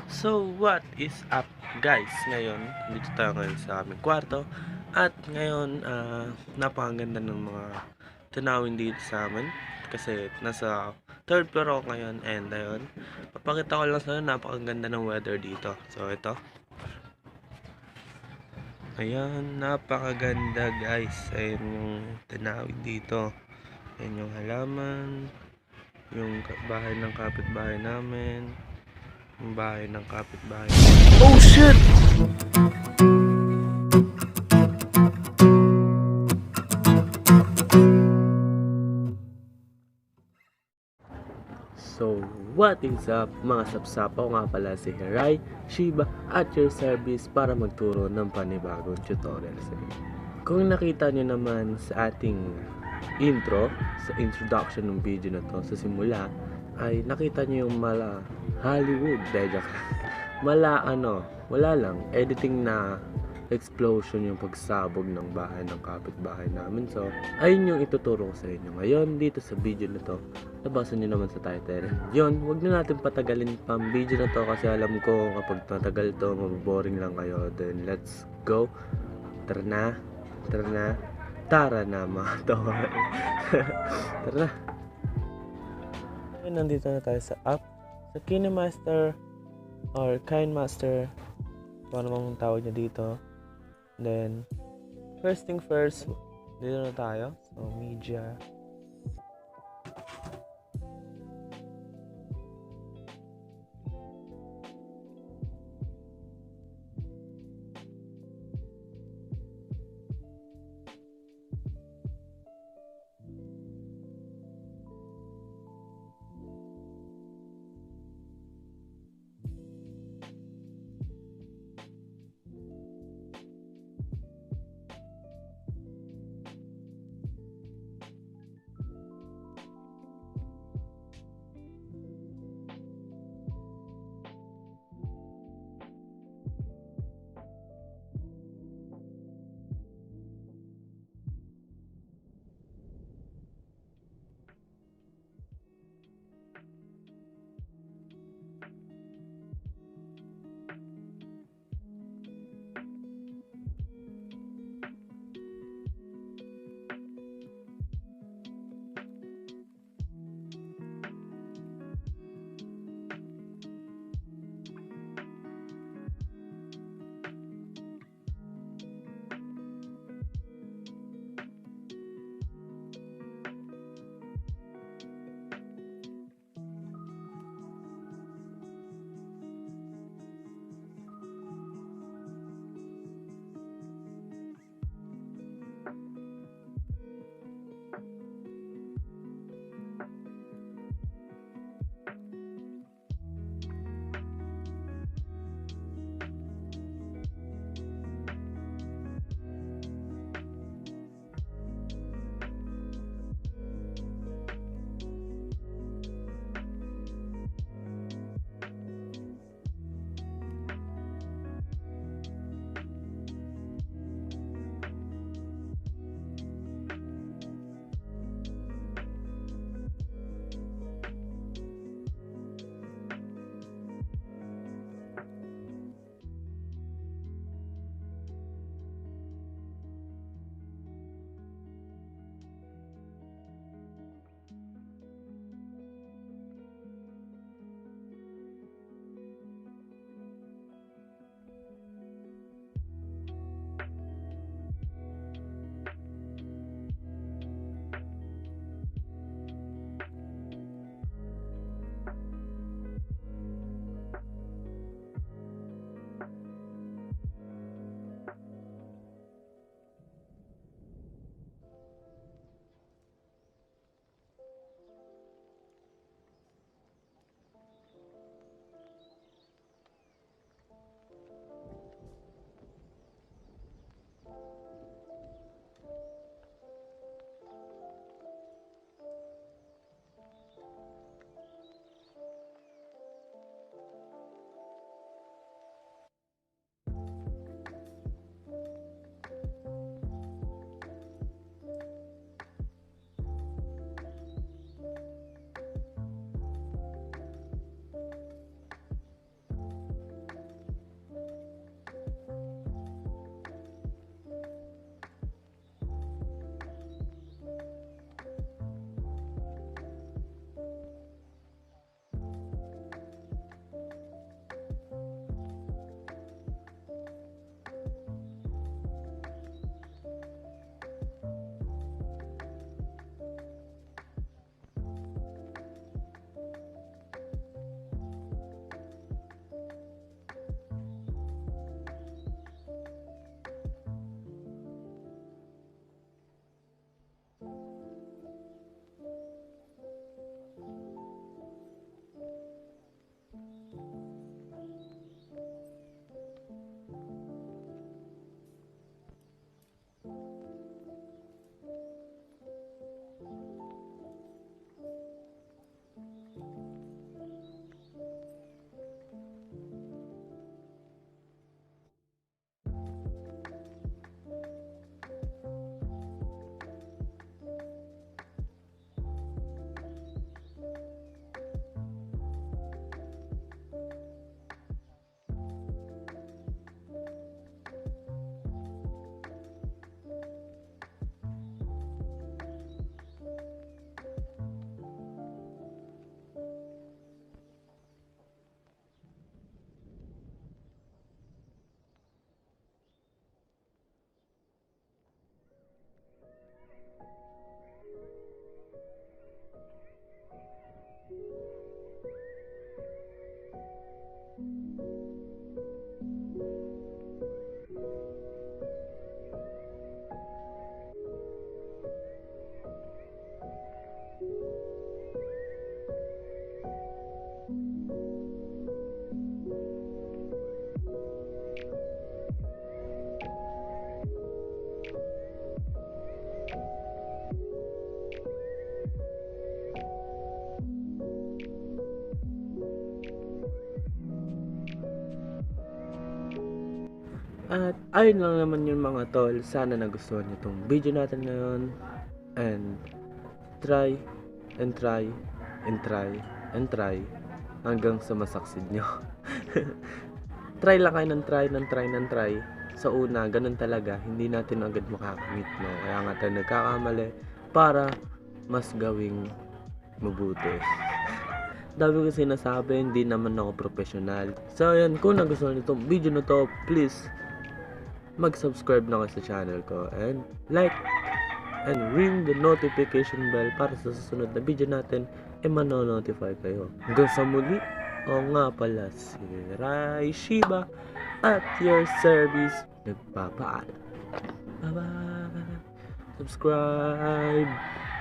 So what is up guys? Ngayon, dito tayo ngayon sa aming kwarto. At ngayon, napakaganda ng mga tanawin dito sa amin. Kasi nasa third floor ako ngayon. And ayun, papakita ko lang sa inyo, napakaganda ng weather dito. So ito. Ayan, napakaganda guys. Ayan yung tanawin dito. Ayan yung halaman. Yung bahay ng kapitbahay namin. Yung bahay ng kapitbahay. Oh shit! So, what is up mga sapsap? Ako nga pala si Hirai Shiba at your service para magturo ng panibagong tutorial sa inyo. Kung nakita nyo naman sa ating intro, sa introduction ng video na to sa simula, ay nakita nyo yung mala Hollywood, wala lang, editing na explosion yung pagsabog ng bahay ng kapitbahay namin. So, ayun yung ituturo ko sa inyo ngayon dito sa video na to. Nabasa nyo naman sa title. Yun, wag na natin patagalin pang video na to kasi alam ko kapag matagal to, maboboring lang kayo. Then, let's go. Tara na mga tol. Tara na. Ngayon, nandito na tayo sa app. Sa KineMaster or KineMaster, kung ano mang tawag niya dito. Then, first thing first, dito na tayo. So, media. At ayun lang naman yung mga tol. Sana nagustuhan nyo itong video natin ngayon. And try and try and try and try hanggang sa masaksid nyo. Try lang kayo ng try ng try ng try. Sa una, ganun talaga. Hindi natin agad makakamit, no? Kaya nga tayo nagkakamali para mas gawing mabuti. Dami ko sinasabi, hindi naman ako professional. So ayan, kung nagustuhan nyo itong video na to, please mag-subscribe na kayo sa channel ko and like and ring the notification bell para sa susunod na video natin mano-notify kayo. Hanggang sa muli, o nga pala si Rai Shiba at your service nagpapaalam. Bye bye! Subscribe!